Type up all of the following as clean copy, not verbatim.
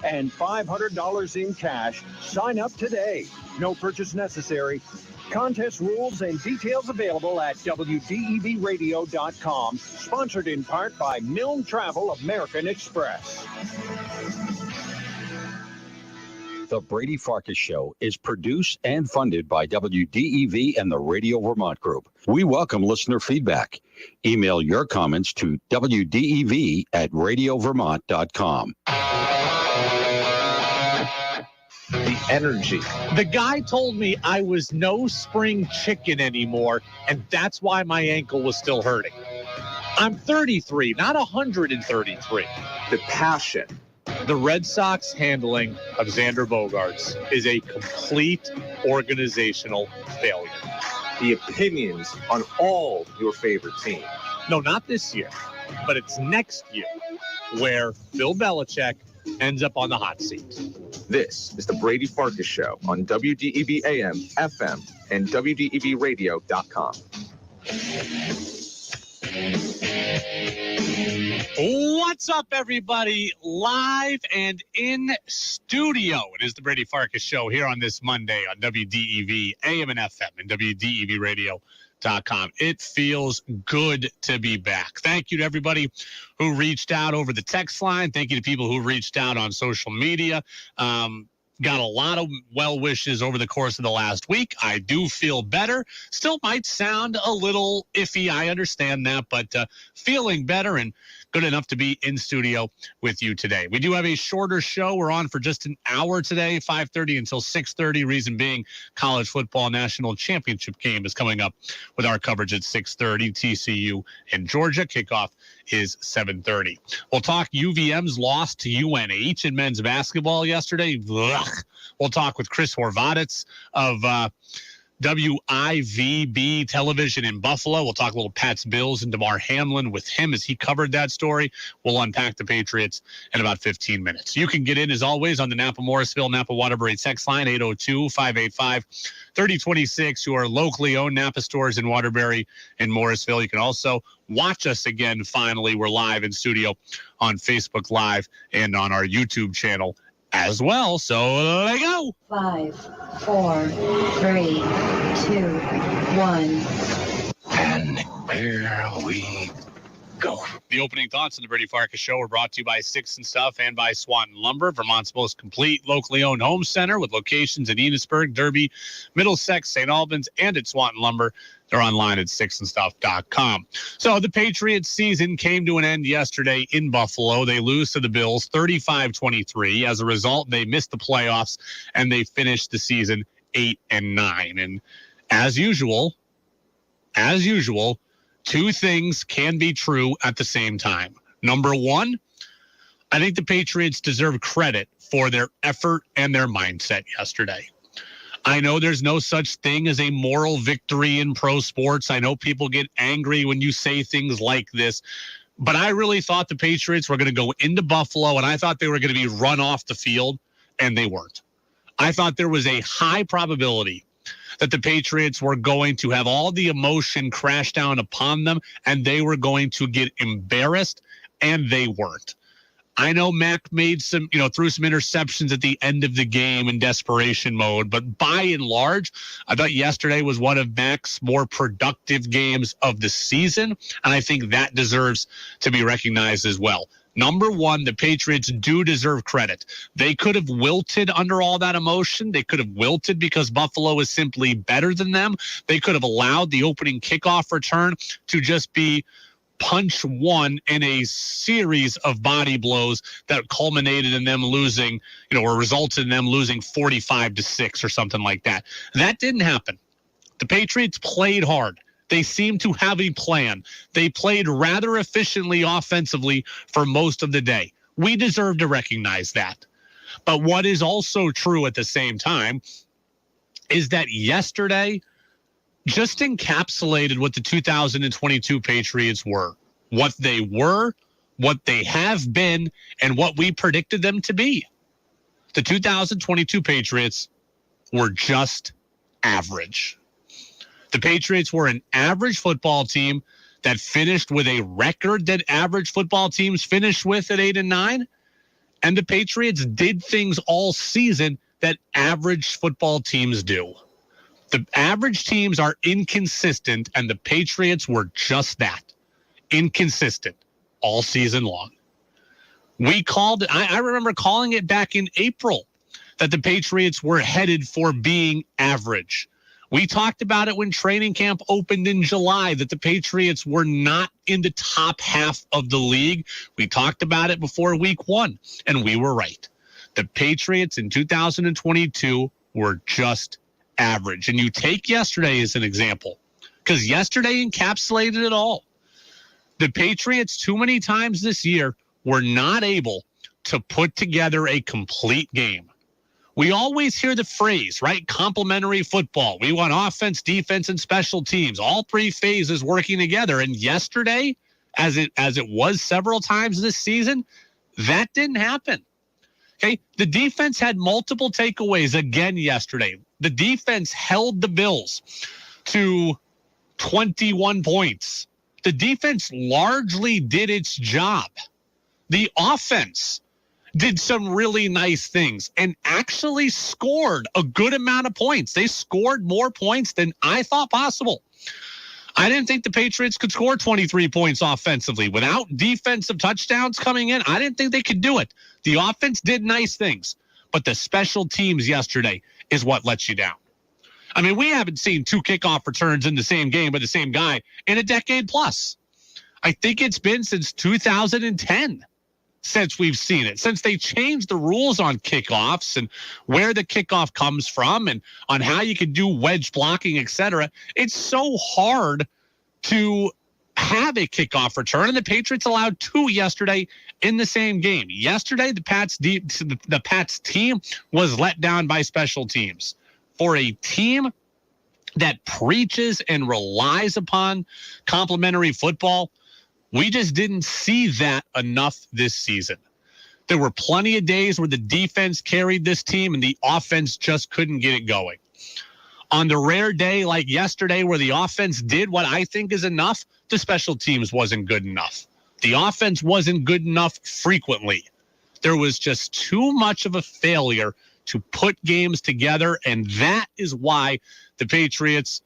and $500 in cash. Sign up today. No purchase necessary. Contest rules and details available at WDEVradio.com. Sponsored in part by Milne Travel American Express. The Brady Farkas Show is produced and funded by WDEV and the Radio Vermont Group. We welcome listener feedback. Email your comments to WDEV@radiovermont.com. The energy. The guy told me I was no spring chicken anymore, and that's why my ankle was still hurting. I'm 33, not 133. The passion. The Red Sox handling of Xander Bogaerts is a complete organizational failure. The opinions on all your favorite teams. No, not this year, but it's next year where Bill Belichick ends up on the hot seat. This is the Brady Farkas Show on WDEV AM, FM, and WDEVradio.com. What's up, everybody? Live and in studio. It is the Brady Farkas Show here on this Monday on WDEV AM and FM and WDEVradio.com. It feels good to be back. Thank you to everybody who reached out over the text line. Thank you to people who reached out on social media. Got a lot of well wishes over the course of the last week. I do feel better. Still might sound a little iffy. I understand that, but feeling better and good enough to be in studio with you today. We do have a shorter show. We're on for just an hour today, 5:30 until 6:30. Reason being, college football national championship game is coming up with our coverage at 6:30. TCU and Georgia. Kickoff is 7:30. We'll talk UVM's loss to UNH in men's basketball yesterday. Ugh. We'll talk with Chris Horvatitz of WIVB television in Buffalo. We'll talk a little Pats Bills and DeMar Hamlin with him as he covered that story. We'll unpack the Patriots in about 15 minutes. You can get in, as always, on the Napa Morrisville, Napa Waterbury text line, 802-585-3026. Your locally owned Napa stores in Waterbury and Morrisville. You can also watch us again. Finally, we're live in studio on Facebook Live and on our YouTube channel as well. So let go. 5, 4, 3, 2, 1. And here we go. The opening thoughts on the Brady Farkas Show are brought to you by Sticks and Stuff and by Swanton Lumber, Vermont's most complete locally owned home center with locations in Enosburg, Derby, Middlesex, St. Albans, and at Swanton Lumber. They're online at sticksandstuff.com. So the Patriots season came to an end yesterday in Buffalo. They lose to the Bills 35-23. As a result, they missed the playoffs and they finished the season 8-9. And as usual, two things can be true at the same time. Number one, I think the Patriots deserve credit for their effort and their mindset yesterday. I know there's no such thing as a moral victory in pro sports. I know people get angry when you say things like this, but I really thought the Patriots were going to go into Buffalo, and I thought they were going to be run off the field, and they weren't. I thought there was a high probability that the Patriots were going to have all the emotion crash down upon them, and they were going to get embarrassed, and they weren't. I know Mac made some, threw some interceptions at the end of the game in desperation mode, but by and large, I thought yesterday was one of Mac's more productive games of the season, and I think that deserves to be recognized as well. Number one, the Patriots do deserve credit. They could have wilted under all that emotion. They could have wilted because Buffalo is simply better than them. They could have allowed the opening kickoff return to just be punch one in a series of body blows that culminated in them losing, or resulted in them losing 45-6 or something like that. That didn't happen. The Patriots played hard. They seemed to have a plan. They played rather efficiently offensively for most of the day. We deserve to recognize that. But what is also true at the same time is that yesterday just encapsulated what the 2022 Patriots were, what they have been, and what we predicted them to be. The 2022 Patriots were just average. The Patriots were an average football team that finished with a record that average football teams finish with at 8-9. And the Patriots did things all season that average football teams do. The average teams are inconsistent, and the Patriots were just that, inconsistent all season long. We called it, I remember calling it back in April that the Patriots were headed for being average. We talked about it when training camp opened in July, that the Patriots were not in the top half of the league. We talked about it before week 1, and we were right. The Patriots in 2022 were just average. And you take yesterday as an example, because yesterday encapsulated it all. The Patriots, too many times this year, were not able to put together a complete game. We always hear the phrase, right? Complementary football. We want offense, defense, and special teams. All three phases working together. And yesterday, as it was several times this season, that didn't happen. Okay, the defense had multiple takeaways again yesterday. The defense held the Bills to 21 points. The defense largely did its job. The offense did some really nice things and actually scored a good amount of points. They scored more points than I thought possible. I didn't think the Patriots could score 23 points offensively. Without defensive touchdowns coming in, I didn't think they could do it. The offense did nice things, but the special teams yesterday is what lets you down. I mean, we haven't seen 2 kickoff returns in the same game by the same guy in a decade plus. I think it's been since 2010 since we've seen it, since they changed the rules on kickoffs and where the kickoff comes from and on how you can do wedge blocking, etc. It's so hard to have a kickoff return, and the Patriots allowed 2 yesterday in the same game. Yesterday, the Pats team was let down by special teams. For a team that preaches and relies upon complementary football, we just didn't see that enough this season. There were plenty of days where the defense carried this team and the offense just couldn't get it going. On the rare day like yesterday where the offense did what I think is enough, the special teams wasn't good enough. The offense wasn't good enough frequently. There was just too much of a failure to put games together, and that is why the Patriots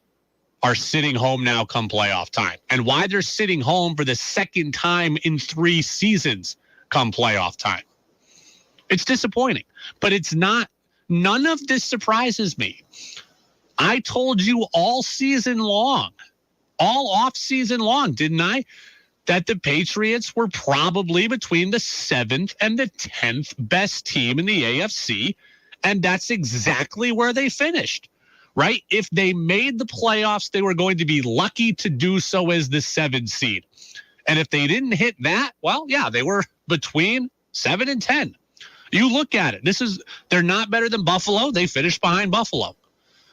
are sitting home now come playoff time, and why they're sitting home for the second time in 3 seasons come playoff time. It's disappointing, but it's not. None of this surprises me. I told you all season long, all off season long, didn't I? That the Patriots were probably between the 7th and the 10th best team in the AFC, and that's exactly where they finished. Right? If they made the playoffs, they were going to be lucky to do so as the 7th seed. And if they didn't hit that, well, yeah, they were between 7 and 10. You look at it. They're not better than Buffalo. They finished behind Buffalo.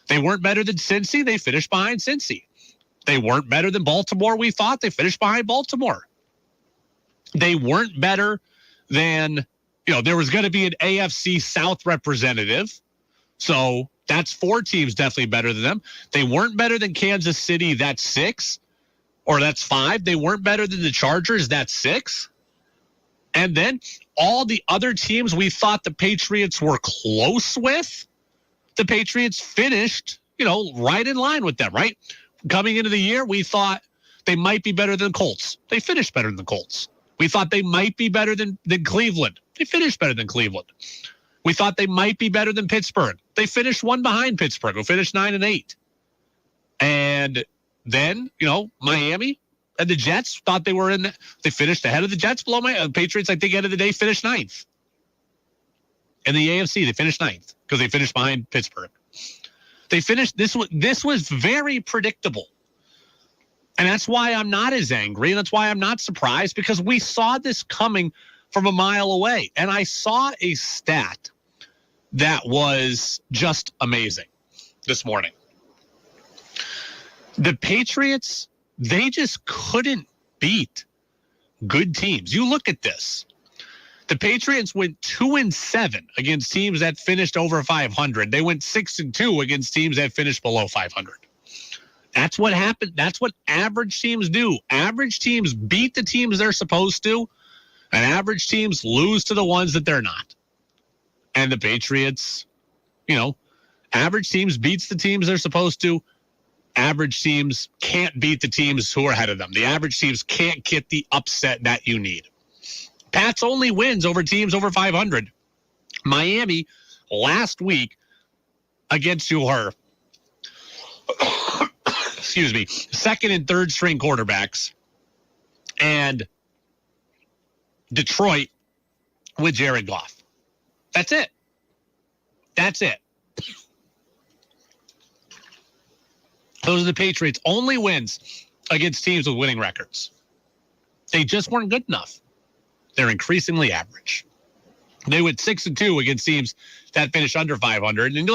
They weren't better than Cincy. They finished behind Cincy. They weren't better than Baltimore, we thought. They finished behind Baltimore. They weren't better than, there was going to be an AFC South representative. So that's 4 teams definitely better than them. They weren't better than Kansas City. That's 6, or that's 5. They weren't better than the Chargers. That's 6. And then all the other teams we thought the Patriots were close with, the Patriots finished, right in line with them, right? Coming into the year, we thought they might be better than the Colts. They finished better than the Colts. We thought they might be better than Cleveland. They finished better than Cleveland. We thought they might be better than Pittsburgh. They finished 1 behind Pittsburgh, who finished 9-8. And then, Miami and the Jets thought they were in. They finished ahead of the Jets below the Patriots. I think end of the day finished 9th. In the AFC, they finished 9th because they finished behind Pittsburgh. They finished. This was very predictable. And that's why I'm not as angry. And that's why I'm not surprised, because we saw this coming from a mile away. And I saw a stat that was just amazing this morning. The Patriots, they just couldn't beat good teams. You look at this. The Patriots went 2-7 against teams that finished over 500. They went 6-2 against teams that finished below 500. That's what happened. That's what average teams do. Average teams beat the teams they're supposed to, And average teams lose to the ones that they're not. And the Patriots, average teams beats the teams they're supposed to. Average teams can't beat the teams who are ahead of them. The average teams can't get the upset that you need. Pats only wins over teams over 500. Miami last week against your second and third string quarterbacks, and Detroit with Jared Goff. That's it. Those are the Patriots' only wins against teams with winning records. They just weren't good enough. They're increasingly average. They went 6-2 against teams that finished under 500. And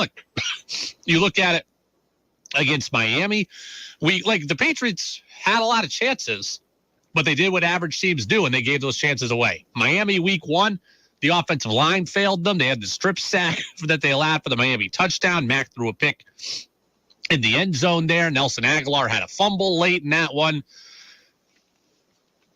you look at it against Miami. The Patriots had a lot of chances, but they did what average teams do, and they gave those chances away. Miami week 1, the offensive line failed them. They had the strip sack that they allowed for the Miami touchdown. Mack threw a pick in the end zone there. Nelson Aguilar had a fumble late in that one.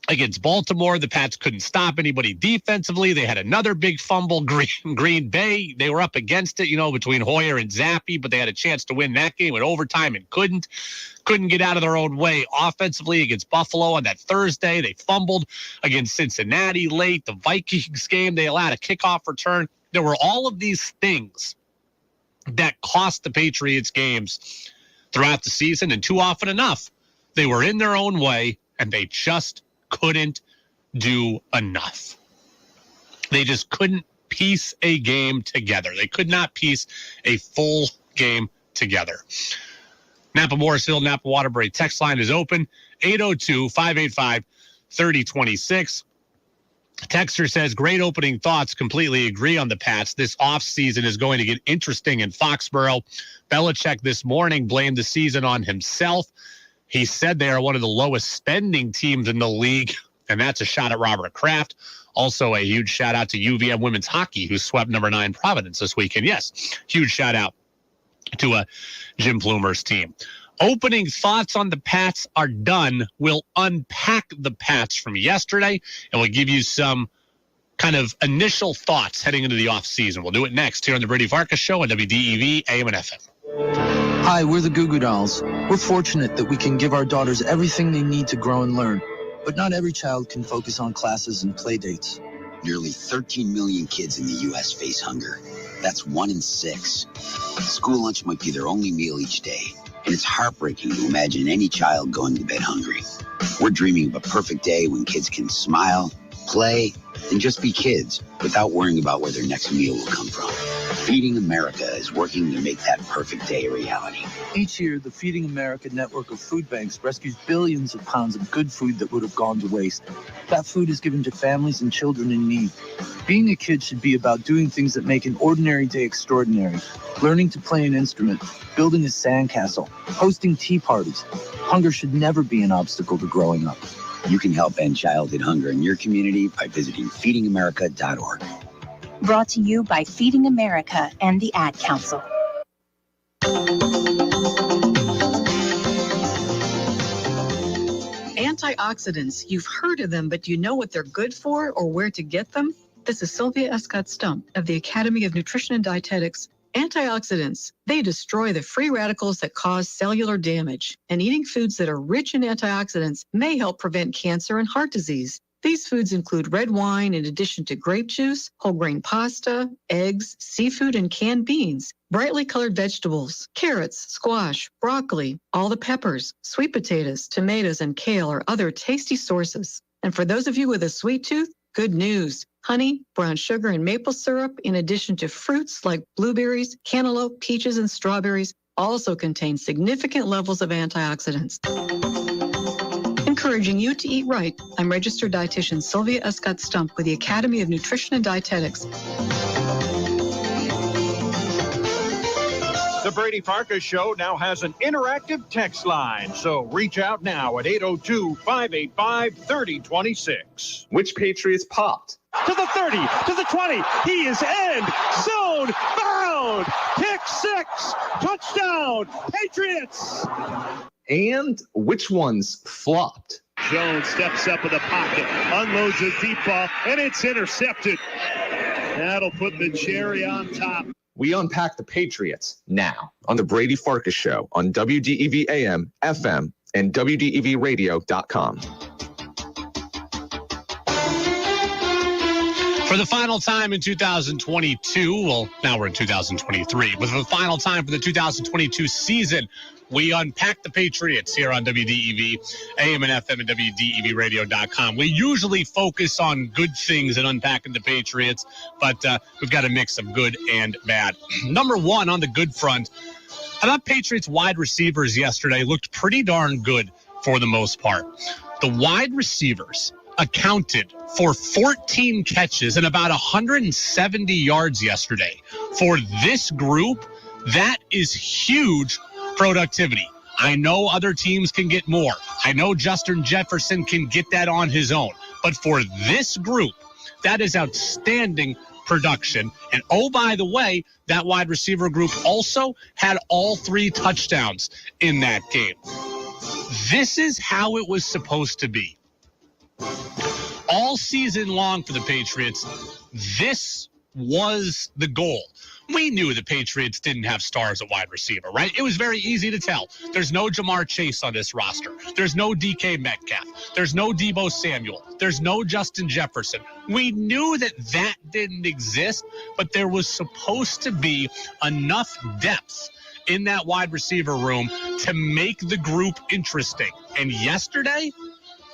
Against Baltimore, the Pats couldn't stop anybody defensively. They had another big fumble. Green Bay, they were up against it, between Hoyer and Zappi, but they had a chance to win that game in overtime and couldn't get out of their own way offensively. Against Buffalo on that Thursday, they fumbled. Against Cincinnati late. The Vikings game, they allowed a kickoff return. There were all of these things that cost the Patriots games throughout the season, and too often enough, they were in their own way, and they just couldn't do enough. They just couldn't piece a game together. They could not piece a full game together. Napa Morrisville, Napa Waterbury text line is open, 802-585-3026. Texter says, great opening thoughts. Completely agree on the Pats. This offseason is going to get interesting in Foxborough. Belichick this morning blamed the season on himself. He said they are one of the lowest spending teams in the league, and that's a shot at Robert Kraft. Also a huge shout out to UVM women's hockey, who swept number 9 Providence this weekend. Yes, huge shout out to Jim Plumer's team. Opening thoughts on the Pats are done. We'll unpack the Pats from yesterday, and we'll give you some kind of initial thoughts heading into the offseason. We'll do it next here on the Brady Farkas Show on WDEV AM and FM. Hi, we're the Goo Goo Dolls. We're fortunate that we can give our daughters everything they need to grow and learn. But not every child can focus on classes and play dates. Nearly 13 million kids in the U.S. face hunger. That's 1 in 6. School lunch might be their only meal each day. And it's heartbreaking to imagine any child going to bed hungry. We're dreaming of a perfect day when kids can smile, play, and just be kids without worrying about where their next meal will come from. Feeding America is working to make that perfect day a reality. Each year, the Feeding America network of food banks rescues billions of pounds of good food that would have gone to waste. That food is given to families and children in need. Being a kid should be about doing things that make an ordinary day extraordinary. Learning to play an instrument, building a sandcastle, hosting tea parties. Hunger should never be an obstacle to growing up. You can help end childhood hunger in your community by visiting feedingamerica.org. Brought to you by Feeding America and the Ad Council. Antioxidants. You've heard of them, but do you know what they're good for or where to get them? This is Sylvia Escott Stump of the Academy of Nutrition and Dietetics. Antioxidants, they destroy the free radicals that cause cellular damage. And eating foods that are rich in antioxidants may help prevent cancer and heart disease. These foods include red wine in addition to grape juice, whole grain pasta, eggs, seafood, and canned beans, brightly colored vegetables, carrots, squash, broccoli, all the peppers, sweet potatoes, tomatoes, and kale are other tasty sources. And for those of you with a sweet tooth, good news. Honey, brown sugar, and maple syrup, in addition to fruits like blueberries, cantaloupe, peaches, and strawberries, also contain significant levels of antioxidants. Encouraging you to eat right, I'm registered dietitian Sylvia Escott Stump with the Academy of Nutrition and Dietetics. The Brady Farkas Show now has an interactive text line, so reach out now at 802-585-3026. Which Patriots popped? To the 30, to the 20, he is end zone bound. Pick 6, touchdown, Patriots. And which ones flopped? Jones steps up in the pocket, unloads a deep ball, and it's intercepted. That'll put the cherry on top. We unpack the Patriots now on the Brady Farkas Show on WDEV AM, FM, and WDEVradio.com. For the final time in 2022, well, now we're in 2023, but for the final time for the 2022 season, we unpack the Patriots here on WDEV, AM and FM, and WDEVradio.com. We usually focus on good things and unpacking the Patriots, but we've got a mix of good and bad. Number one on the good front, I thought Patriots wide receivers yesterday looked pretty darn good for the most part. The wide receivers accounted for 14 catches and about 170 yards yesterday. For this group, that is huge productivity. I know other teams can get more. I know Justin Jefferson can get that on his own. But for this group, that is outstanding production. And oh, by the way, that wide receiver group also had all 3 touchdowns in that game. This is how it was supposed to be. All season long for the Patriots, this was the goal. We knew the Patriots didn't have stars at wide receiver, right? It was very easy to tell. There's no Jamar Chase on this roster. There's no DK Metcalf. There's no Deebo Samuel. There's no Justin Jefferson. We knew that that didn't exist, but there was supposed to be enough depth in that wide receiver room to make the group interesting. And yesterday,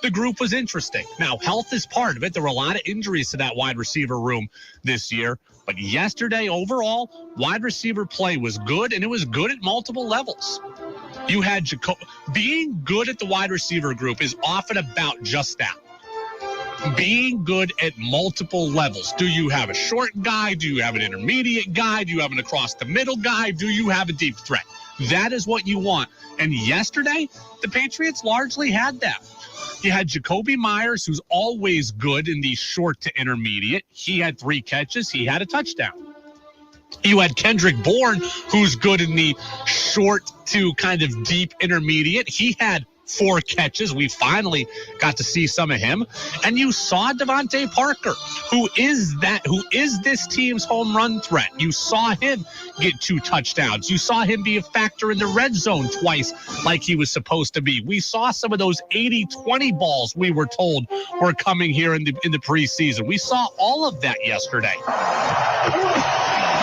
the group was interesting. Now, health is part of it. There were a lot of injuries to that wide receiver room this year. But yesterday, overall, wide receiver play was good, and it was good at multiple levels. You had being good at the wide receiver group is often about just that. Being good at multiple levels. Do you have a short guy? Do you have an intermediate guy? Do you have an across-the-middle guy? Do you have a deep threat? That is what you want. And yesterday, the Patriots largely had that. You had Jacoby Myers, who's always good in the short to intermediate. He had 3 catches. He had a touchdown. You had Kendrick Bourne, who's good in the short to kind of deep intermediate. He had 4 catches. We finally got to see some of him. And you saw Devontae Parker, who is this team's home run threat. You saw him get 2 touchdowns. You saw him be a factor in the red zone twice like he was supposed to be. We saw some of those 80-20 balls we were told were coming here in the preseason. We saw all of that yesterday.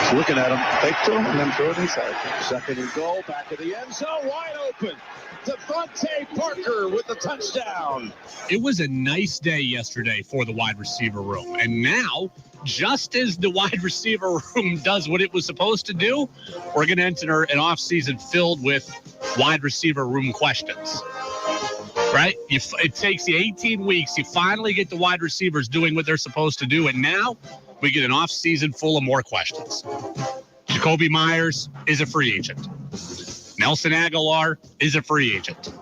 He's looking at him, fake to him, and then throw it inside. 2nd and goal, back of the end zone, wide open. Devontae Parker with the touchdown. It was a nice day yesterday for the wide receiver room. And now, just as the wide receiver room does what it was supposed to do, we're going to enter an offseason filled with wide receiver room questions. Right? It takes you 18 weeks. You finally get the wide receivers doing what they're supposed to do. And now we get an offseason full of more questions. Jacoby Myers is a free agent. Nelson Aguilar is a free agent.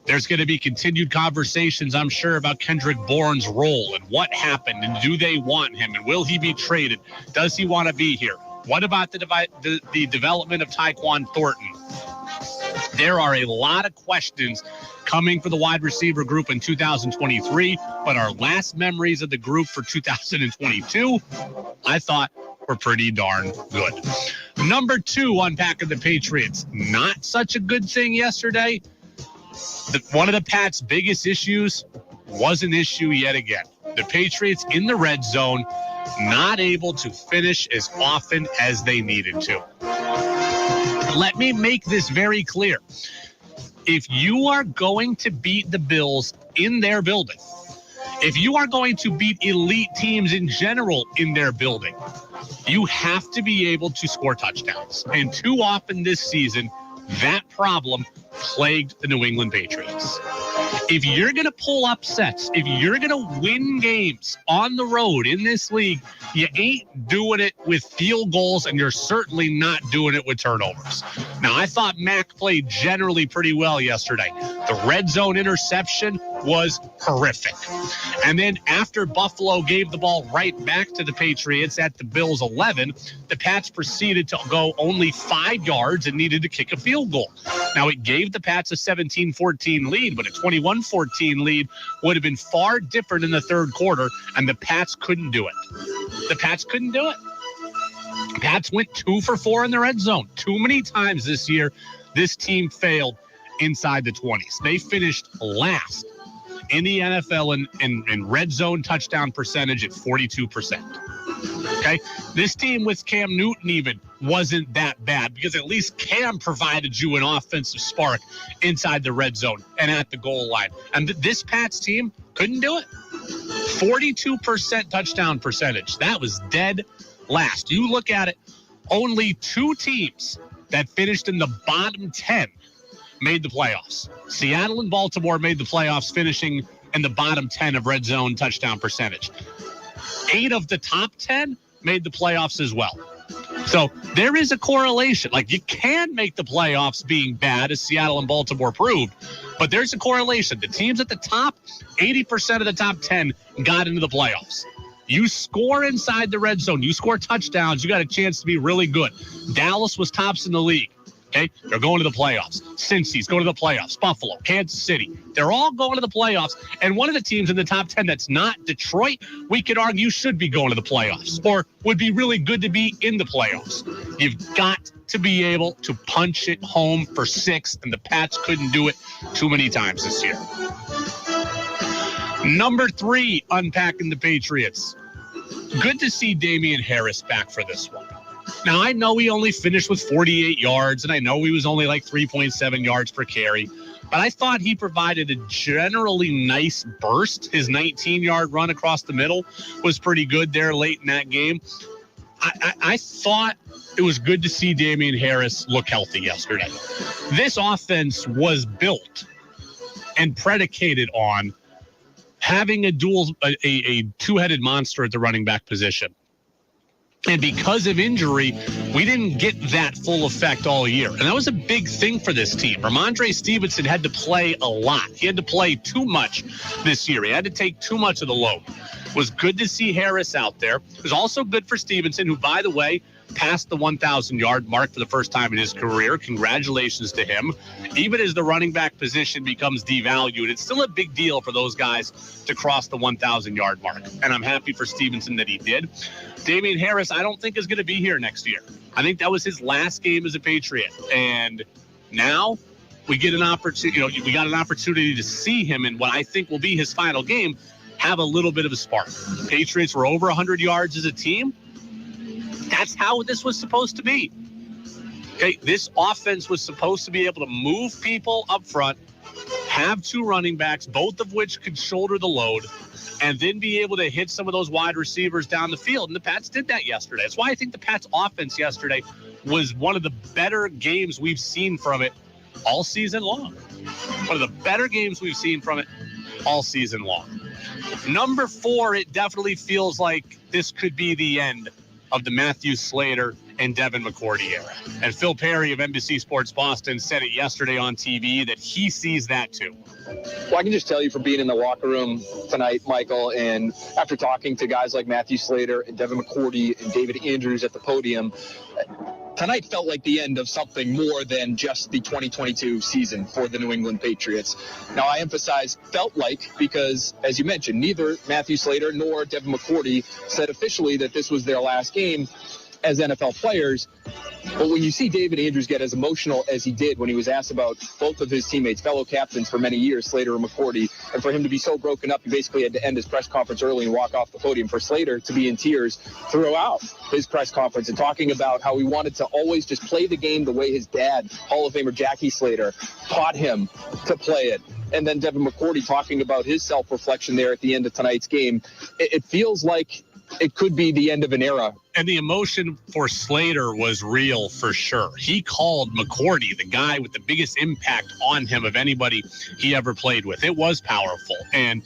There's going to be continued conversations, I'm sure, about Kendrick Bourne's role and what happened and do they want him and will he be traded? Does he want to be here? What about the development of Tyquan Thornton? There are a lot of questions coming for the wide receiver group in 2023, but our last memories of the group for 2022, I thought were pretty darn good. Number 2, unpacking the Patriots. Not such a good thing yesterday. One of the Pats' biggest issues was an issue yet again. The Patriots in the red zone, not able to finish as often as they needed to. Let me make this very clear. If you are going to beat the Bills in their building, if you are going to beat elite teams in general in their building, you have to be able to score touchdowns. And too often this season, that problem plagued the New England Patriots. If you're going to pull upsets, if you're going to win games on the road in this league, you ain't doing it with field goals, and you're certainly not doing it with turnovers. Now, I thought Mac played generally pretty well yesterday. The red zone interception was horrific. And then after Buffalo gave the ball right back to the Patriots at the Bills' 11, the Pats proceeded to go only 5 yards and needed to kick a field goal. Now, it gave the Pats a 17-14 lead, but at 21-14 lead would have been far different in the third quarter, and the Pats couldn't do it. The Pats went 2 for 4 in the red zone. Too many times this year, this team failed inside the 20s. They finished last in the NFL in red zone touchdown percentage at 42%. Okay, this team with Cam Newton even wasn't that bad because at least Cam provided you an offensive spark inside the red zone and at the goal line. And this Pats team couldn't do it. 42% touchdown percentage. That was dead last. You look at it, only 2 teams that finished in the bottom 10 made the playoffs. Seattle and Baltimore made the playoffs, finishing in the bottom 10 of red zone touchdown percentage. 8 of the top 10 made the playoffs as well. So there is a correlation. Like, you can make the playoffs being bad, as Seattle and Baltimore proved, but there's a correlation. The teams at the top, 80% of the top 10 got into the playoffs. You score inside the red zone, you score touchdowns, you got a chance to be really good. Dallas was tops in the league. Okay, they're going to the playoffs. Cincy's going to the playoffs. Buffalo, Kansas City, they're all going to the playoffs. And one of the teams in the top 10 that's not Detroit, we could argue should be going to the playoffs or would be really good to be in the playoffs. You've got to be able to punch it home for 6, and the Pats couldn't do it too many times this year. Number 3, unpacking the Patriots. Good to see Damian Harris back for this one. Now, I know he only finished with 48 yards, and I know he was only like 3.7 yards per carry, but I thought he provided a generally nice burst. His 19-yard run across the middle was pretty good there late in that game. I thought it was good to see Damian Harris look healthy yesterday. This offense was built and predicated on having a two-headed monster at the running back position. And because of injury, we didn't get that full effect all year. And that was a big thing for this team. Ramondre Stevenson had to play a lot. He had to play too much this year. He had to take too much of the load. It was good to see Harris out there. It was also good for Stevenson, who, by the way, passed the 1,000-yard mark for the first time in his career. Congratulations to him. Even as the running back position becomes devalued, it's still a big deal for those guys to cross the 1,000-yard mark. And I'm happy for Stevenson that he did. Damian Harris, I don't think is going to be here next year. I think that was his last game as a Patriot. And now we get an opportunity, we got an opportunity to see him in what I think will be his final game, have a little bit of a spark. The Patriots were over 100 yards as a team. That's how this was supposed to be. Okay, this offense was supposed to be able to move people up front, have 2 running backs, both of which could shoulder the load, and then be able to hit some of those wide receivers down the field. And the Pats did that yesterday. That's why I think the Pats offense yesterday was one of the better games we've seen from it all season long. One of the better games we've seen from it all season long. Number 4, it definitely feels like this could be the end of the Matthew Slater and Devin McCourty era. And Phil Perry of NBC Sports Boston said it yesterday on TV that he sees that too. Well, I can just tell you from being in the locker room tonight, Michael, and after talking to guys like Matthew Slater and Devin McCourty and David Andrews at the podium, tonight felt like the end of something more than just the 2022 season for the New England Patriots. Now, I emphasize felt like because, as you mentioned, neither Matthew Slater nor Devin McCourty said officially that this was their last game as NFL players. But when you see David Andrews get as emotional as he did when he was asked about both of his teammates, fellow captains for many years, Slater and McCourty, and for him to be so broken up, he basically had to end his press conference early and walk off the podium. For Slater to be in tears throughout his press conference and talking about how he wanted to always just play the game the way his dad, Hall of Famer Jackie Slater, taught him to play it. And then Devin McCourty talking about his self-reflection there at the end of tonight's game. It feels like it could be the end of an era. And the emotion for Slater was real for sure. He called McCourty the guy with the biggest impact on him of anybody he ever played with. It was powerful. And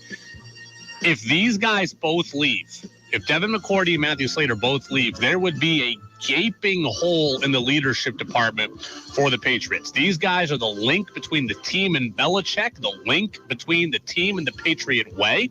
if these guys both leave, if Devin McCourty and Matthew Slater both leave, there would be a gaping hole in the leadership department for the Patriots. These guys are the link between the team and Belichick, the link between the team and the Patriot way.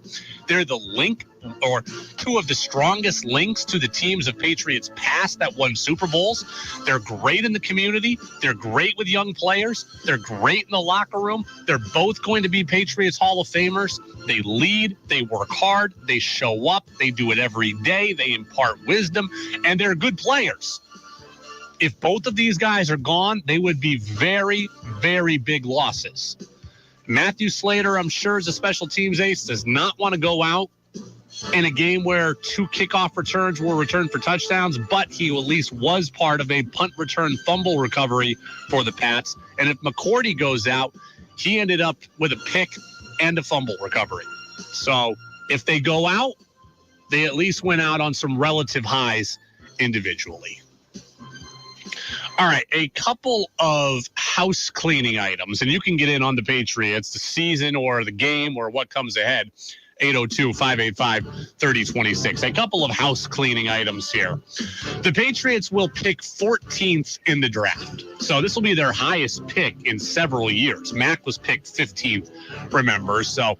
They're the link, or two of the strongest links to the teams of Patriots past that won Super Bowls. They're great in the community. They're great with young players. They're great in the locker room. They're both going to be Patriots Hall of Famers. They lead, they work hard, they show up, they do it every day, they impart wisdom, and they're good players. If both of these guys are gone, they would be very, very big losses. Matthew Slater, I'm sure, as a special teams ace, does not want to go out in a game where 2 kickoff returns were returned for touchdowns, but he at least was part of a punt return fumble recovery for the Pats. And if McCourty goes out, he ended up with a pick and a fumble recovery. So if they go out, they at least went out on some relative highs individually. All right, a couple of house cleaning items, and you can get in on the Patriots, the season or the game or what comes ahead. 802-585-3026. A couple of house cleaning items here. The Patriots will pick 14th in the draft. So this will be their highest pick in several years. Mac was picked 15th, remember. So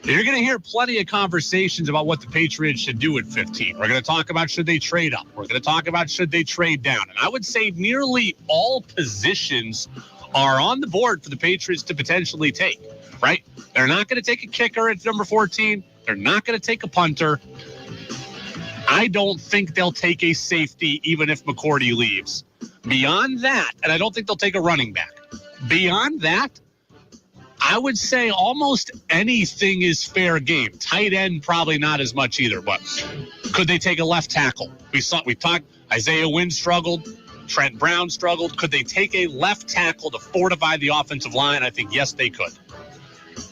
you're going to hear plenty of conversations about what the Patriots should do at 15. We're going to talk about should they trade up. We're going to talk about should they trade down. And I would say nearly all positions are on the board for the Patriots to potentially take, right? They're not going to take a kicker at number 14. They're not going to take a punter. I don't think they'll take a safety even if McCourty leaves. Beyond that, and I don't think they'll take a running back. Beyond that, I would say almost anything is fair game. Tight end, probably not as much either, but could they take a left tackle? We talked, Isaiah Wynn struggled. Trent Brown struggled. Could they take a left tackle to fortify the offensive line? I think, yes, they could.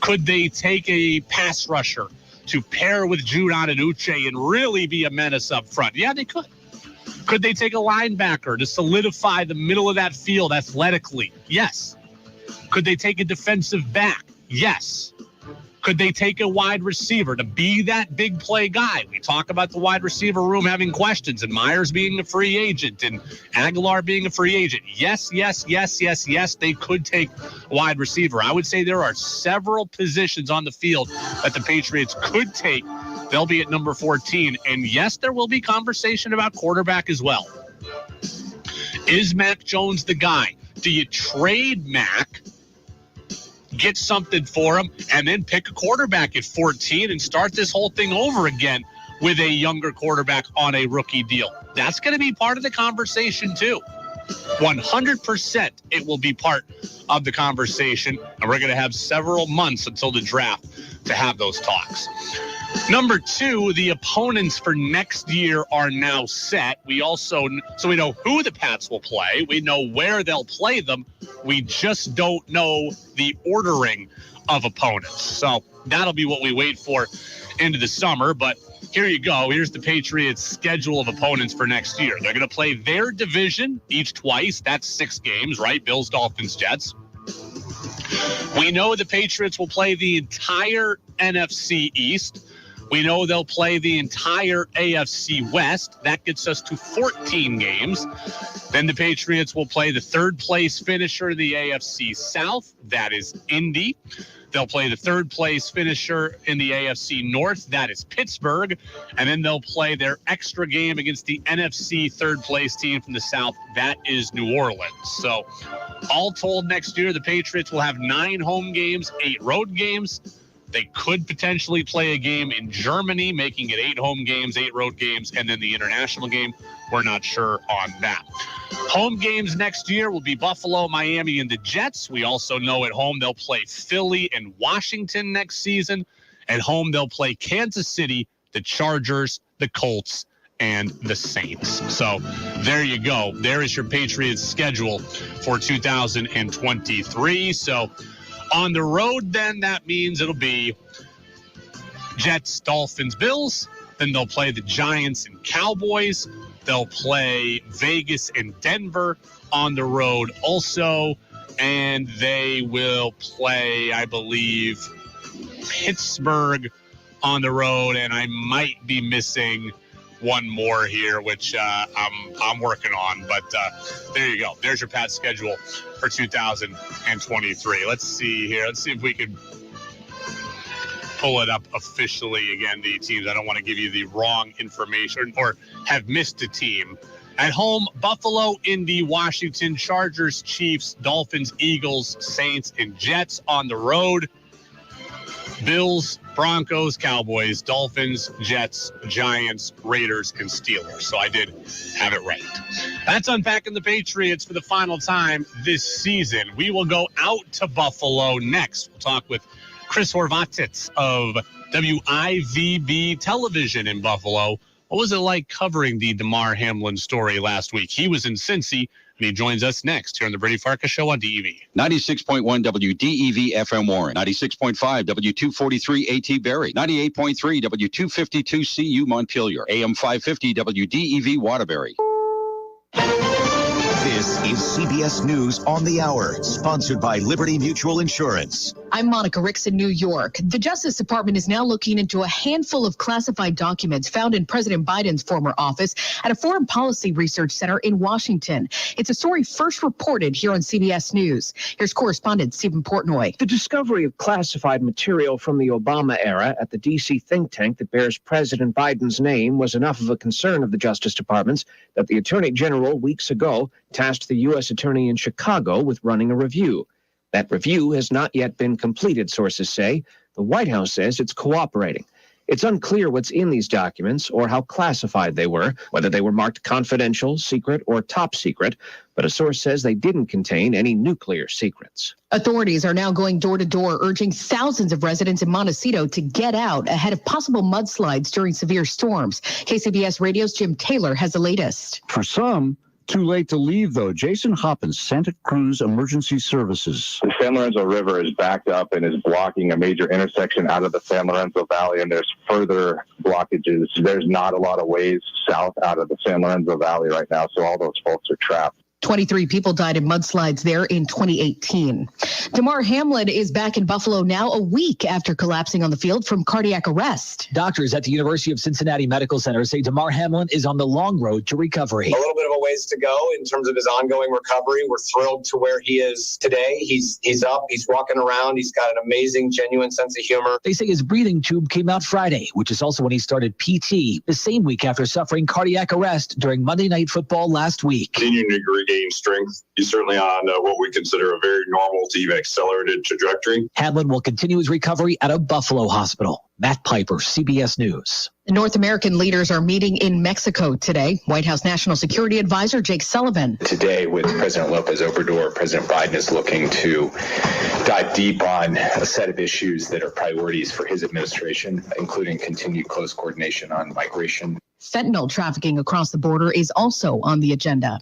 Could they take a pass rusher to pair with Judon and Uche and really be a menace up front? Yeah, they could. Could they take a linebacker to solidify the middle of that field athletically? Yes. Could they take a defensive back? Yes. Could they take a wide receiver to be that big play guy? We talk about the wide receiver room having questions and Myers being a free agent and Aguilar being a free agent. Yes, they could take a wide receiver. I would say there are several positions on the field that the Patriots could take. They'll be at number 14. And yes, there will be conversation about quarterback as well. Is Mac Jones the guy? Do you trade Mac, get something for him, and then pick a quarterback at 14 and start this whole thing over again with a younger quarterback on a rookie deal? That's going to be part of the conversation too. 100% it will be part of the conversation, and we're going to have several months until the draft to have those talks. Number 2, the opponents for next year are now set. We know who the Pats will play. We know where they'll play them. We just don't know the ordering of opponents. So that'll be what we wait for into the summer. But here you go. Here's the Patriots' schedule of opponents for next year. They're going to play their division each twice. That's 6 games, right? Bills, Dolphins, Jets. We know the Patriots will play the entire NFC East. We know they'll play the entire AFC West. That gets us to 14 games. Then the Patriots will play the 3rd place finisher in the AFC South. That is Indy. They'll play the 3rd place finisher in the AFC North. That is Pittsburgh. And then they'll play their extra game against the NFC 3rd place team from the South. That is New Orleans. So all told, next year, the Patriots will have 9 home games, 8 road games. They could potentially play a game in Germany, making it 8 home games, 8 road games, and then the international game. We're not sure on that. Home games next year will be Buffalo, Miami, and the Jets. We also know at home they'll play Philly and Washington next season. At home they'll play Kansas City, the Chargers, the Colts, and the Saints. So there you go. There is your Patriots schedule for 2023. So on the road, then, that means it'll be Jets, Dolphins, Bills. Then they'll play the Giants and Cowboys. They'll play Vegas and Denver on the road also. And they will play, I believe, Pittsburgh on the road. And I might be missing one more here, which I'm working on. But there you go. There's your Pats schedule for 2023. Let's see here. Let's see if we can pull it up officially again, the teams. I don't want to give you the wrong information or have missed a team. At home, Buffalo, Indy, Washington, Chargers, Chiefs, Dolphins, Eagles, Saints, and Jets. On the road, Bills, Broncos, Cowboys, Dolphins, Jets, Giants, Raiders, and Steelers. So I did have it right. That's Unpacking the Patriots for the final time this season. We will go out to Buffalo next. We'll talk with Chris Horvatitz of WIVB Television in Buffalo. What was it like covering the Damar Hamlin story last week? He was in Cincy, and he joins us next here on the Brady Farkas Show on DEV. 96.1 WDEV FM Warren, 96.5 W243 AT Barrie, 98.3 W252 CU Montpelier, AM 550 WDEV Waterbury. This is CBS News on the Hour, sponsored by Liberty Mutual Insurance. I'm Monica Ricks in New York. The Justice Department is now looking into a handful of classified documents found in President Biden's former office at a foreign policy research center in Washington. It's a story first reported here on CBS News. Here's correspondent Stephen Portnoy. The discovery of classified material from the Obama era at the D.C. think tank that bears President Biden's name was enough of a concern of the Justice Department's that the Attorney General weeks ago tasked the U.S. Attorney in Chicago with running a review. That review has not yet been completed, sources say. The White House says it's cooperating. It's unclear what's in these documents or how classified they were, whether they were marked confidential, secret, or top secret, but a source says they didn't contain any nuclear secrets. Authorities are now going door to door, urging thousands of residents in Montecito to get out ahead of possible mudslides during severe storms. KCBS Radio's Jim Taylor has the latest. For some, too late to leave, though. Jason Hoppins, Santa Cruz Emergency Services. The San Lorenzo River is backed up and is blocking a major intersection out of the San Lorenzo Valley, and there's further blockages. There's not a lot of ways south out of the San Lorenzo Valley right now, so all those folks are trapped. 23 people died in mudslides there in 2018. Damar Hamlin is back in Buffalo now, a week after collapsing on the field from cardiac arrest. Doctors at the University of Cincinnati Medical Center say Damar Hamlin is on the long road to recovery. A little bit of a ways to go in terms of his ongoing recovery. We're thrilled to where he is today. He's up, he's walking around, he's got an amazing, genuine sense of humor. They say his breathing tube came out Friday, which is also when he started PT, the same week after suffering cardiac arrest during Monday Night Football last week. Continuing to regain strength. He's certainly on what we consider a very normal to even accelerated trajectory. Hamlin will continue his recovery at a Buffalo hospital. Matt Piper, CBS News. North American leaders are meeting in Mexico today. White House National Security Advisor Jake Sullivan. Today, with President Lopez Obrador, President Biden is looking to dive deep on a set of issues that are priorities for his administration, including continued close coordination on migration. Fentanyl trafficking across the border is also on the agenda.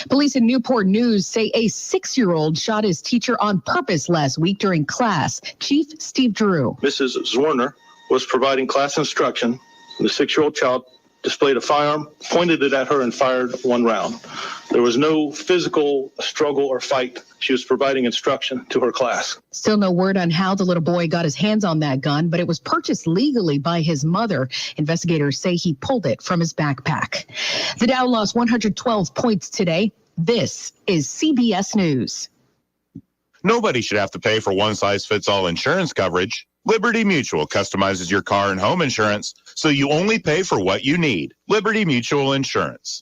Police in Newport News say a 6-year-old shot his teacher on purpose last week during class. Chief Steve Drew. Mrs. Zorner was providing class instruction. The 6-year-old child displayed a firearm, pointed it at her, and fired one round. There was no physical struggle or fight. She was providing instruction to her class. Still no word on how the little boy got his hands on that gun, but it was purchased legally by his mother. Investigators say he pulled it from his backpack. The Dow lost 112 points today. This is CBS News. Nobody should have to pay for one-size-fits-all insurance coverage. Liberty Mutual customizes your car and home insurance, so you only pay for what you need. Liberty Mutual Insurance.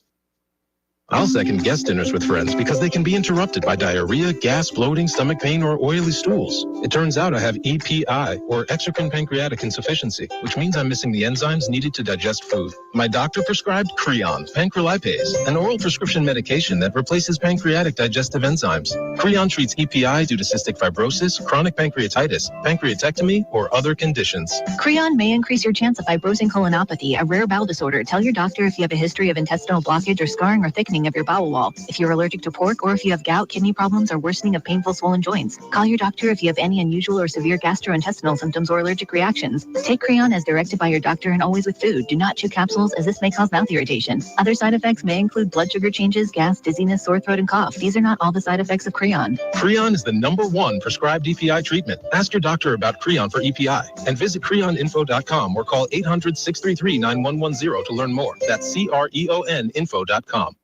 I'll second guest dinners with friends because they can be interrupted by diarrhea, gas, bloating, stomach pain, or oily stools. It turns out I have EPI, or exocrine pancreatic insufficiency, which means I'm missing the enzymes needed to digest food. My doctor prescribed Creon, pancrelipase, an oral prescription medication that replaces pancreatic digestive enzymes. Creon treats EPI due to cystic fibrosis, chronic pancreatitis, pancreatectomy, or other conditions. Creon may increase your chance of fibrosing colonopathy, a rare bowel disorder. Tell your doctor if you have a history of intestinal blockage or scarring or thickening hardening of your bowel wall. If you're allergic to pork or if you have gout, kidney problems, or worsening of painful swollen joints, call your doctor if you have any unusual or severe gastrointestinal symptoms or allergic reactions. Take Creon as directed by your doctor and always with food. Do not chew capsules as this may cause mouth irritation. Other side effects may include blood sugar changes, gas, dizziness, sore throat, and cough. These are not all the side effects of Creon. Creon is the #1 prescribed EPI treatment. Ask your doctor about Creon for EPI and visit creoninfo.com or call 800-633-9110 to learn more. That's CREON info.com.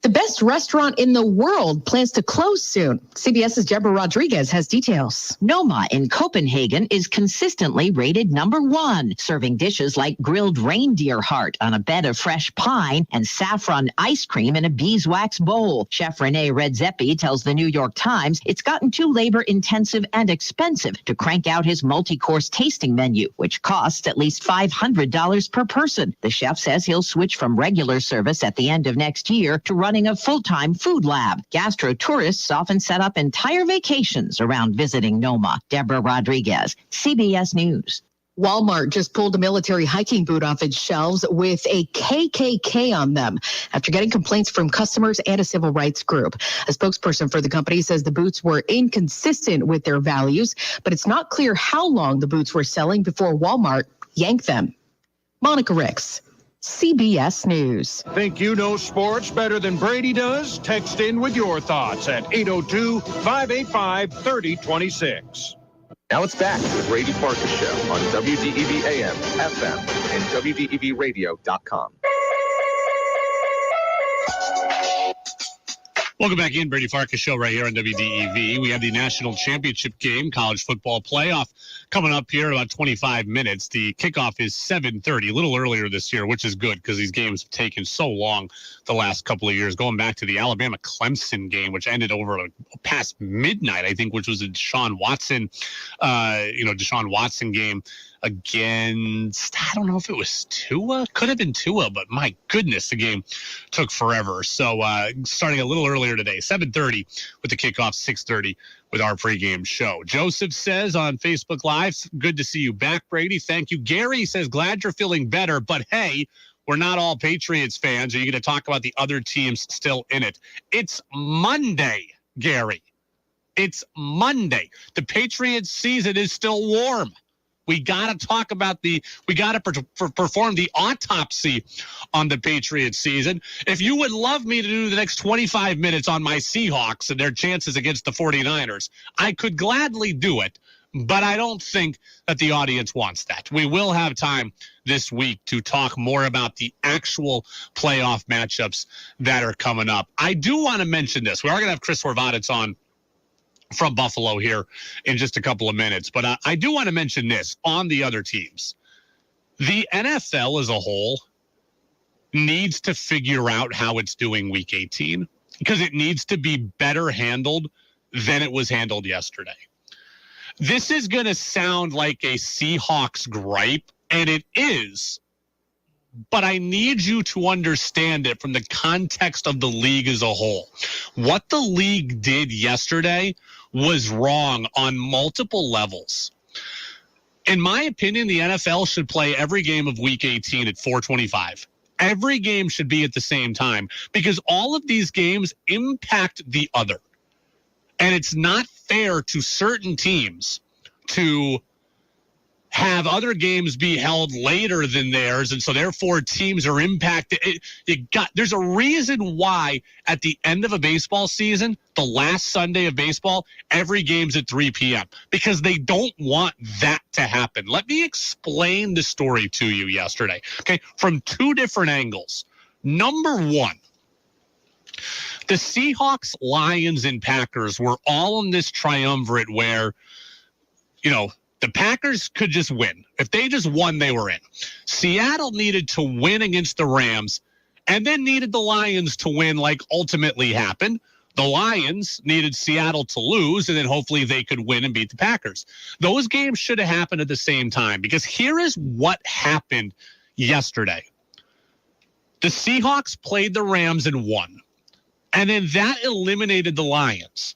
The best restaurant in the world plans to close soon. CBS's Deborah Rodriguez has details. Noma in Copenhagen is consistently rated #1, serving dishes like grilled reindeer heart on a bed of fresh pine and saffron ice cream in a beeswax bowl. Chef Rene Redzepi tells the New York Times it's gotten too labor-intensive and expensive to crank out his multi-course tasting menu, which costs at least $500 per person. The chef says he'll switch from regular service at the end of next year to running a full-time food lab. Gastro tourists often set up entire vacations around visiting Noma. Deborah Rodriguez, CBS News. Walmart just pulled a military hiking boot off its shelves with a KKK on them after getting complaints from customers and a civil rights group. A spokesperson for the company says the boots were inconsistent with their values, but it's not clear how long the boots were selling before Walmart yanked them. Monica Ricks, CBS News. Think you know sports better than Brady does? Text in with your thoughts at 802-585-3026. Now it's back to the Brady Farkas Show on WDEV AM, FM, and WDEVradio.com. Welcome back in, Brady Farkas Show right here on WDEV. We have the national championship game, college football playoff, coming up here in about 25 minutes. The kickoff is 7:30, a little earlier this year, which is good because these games have taken so long the last couple of years. Going back to the Alabama-Clemson game, which ended over past midnight, I think, which was a Deshaun Watson game against, I don't know if it was Tua, could have been Tua, but my goodness, the game took forever. So starting a little earlier today, 7:30 with the kickoff, 6:30 with our pregame show. Joseph says on Facebook Live, good to see you back, Brady. Thank you. Gary says, glad you're feeling better, but hey, we're not all Patriots fans. Are you going to talk about the other teams still in it? It's Monday, Gary. It's Monday. The Patriots season is still warm. We got to talk about we got to perform the autopsy on the Patriots season. If you would love me to do the next 25 minutes on my Seahawks and their chances against the 49ers, I could gladly do it, but I don't think that the audience wants that. We will have time this week to talk more about the actual playoff matchups that are coming up. I do want to mention this. We are going to have Chris Horvitz on from Buffalo here in just a couple of minutes. But I do want to mention this on the other teams. The NFL as a whole needs to figure out how it's doing week 18 because it needs to be better handled than it was handled yesterday. This is going to sound like a Seahawks gripe, and it is, but I need you to understand it from the context of the league as a whole. What the league did yesterday was wrong on multiple levels. In my opinion, the NFL should play every game of Week 18 at 4:25. Every game should be at the same time because all of these games impact the other. And it's not fair to certain teams to have other games be held later than theirs, and so therefore teams are impacted. There's a reason why at the end of a baseball season, the last Sunday of baseball, every game's at 3 p.m. because they don't want that to happen. Let me explain the story to you yesterday, okay, from two different angles. Number one, the Seahawks, Lions, and Packers were all in this triumvirate where, the Packers could just win. If they just won, they were in. Seattle needed to win against the Rams and then needed the Lions to win like ultimately happened. The Lions needed Seattle to lose, and then hopefully they could win and beat the Packers. Those games should have happened at the same time because here is what happened yesterday. The Seahawks played the Rams and won, and then that eliminated the Lions.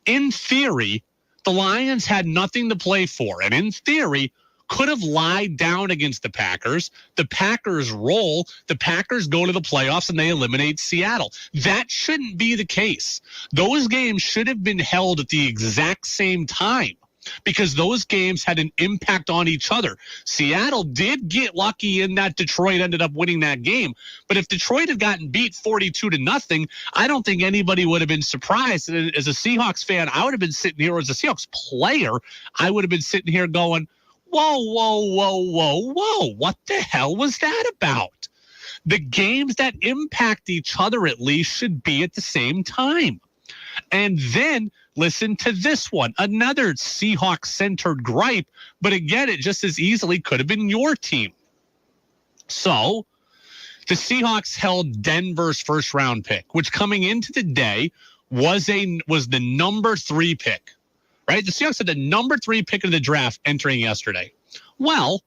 In theory, the Lions had nothing to play for, and in theory, could have lied down against the Packers. The Packers roll. The Packers go to the playoffs and they eliminate Seattle. That shouldn't be the case. Those games should have been held at the exact same time because those games had an impact on each other. Seattle did get lucky in that Detroit ended up winning that game. But if Detroit had gotten beat 42-0, I don't think anybody would have been surprised. And as a Seahawks fan, I would have been sitting here, or as a Seahawks player, I would have been sitting here going, whoa, what the hell was that about? The games that impact each other at least should be at the same time. And then listen to this one, another Seahawks-centered gripe, but again, it just as easily could have been your team. So the Seahawks held Denver's first-round pick, which coming into the day was the number 3 pick. Right? The Seahawks had the number 3 pick of the draft entering yesterday. Well,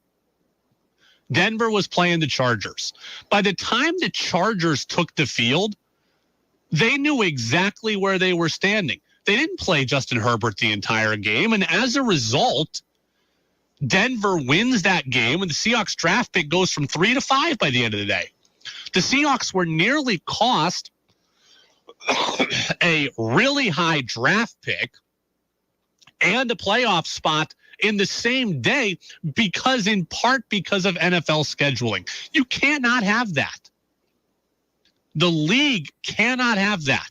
Denver was playing the Chargers. By the time the Chargers took the field, they knew exactly where they were standing. They didn't play Justin Herbert the entire game, and as a result, Denver wins that game, and the Seahawks draft pick goes from 3 to 5 by the end of the day. The Seahawks were nearly cost a really high draft pick and a playoff spot in the same day in part because of NFL scheduling. You cannot have that. The league cannot have that.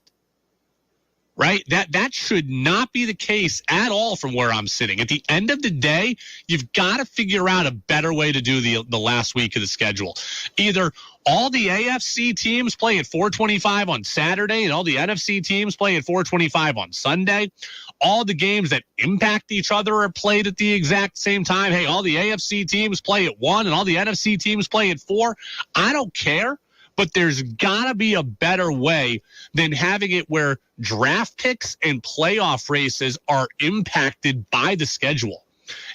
Right? That should not be the case at all from where I'm sitting. At the end of the day, you've got to figure out a better way to do the last week of the schedule. Either all the AFC teams play at 4:25 on Saturday and all the NFC teams play at 4:25 on Sunday. All the games that impact each other are played at the exact same time. Hey, all the AFC teams play at 1 and all the NFC teams play at 4. I don't care. But there's got to be a better way than having it where draft picks and playoff races are impacted by the schedule.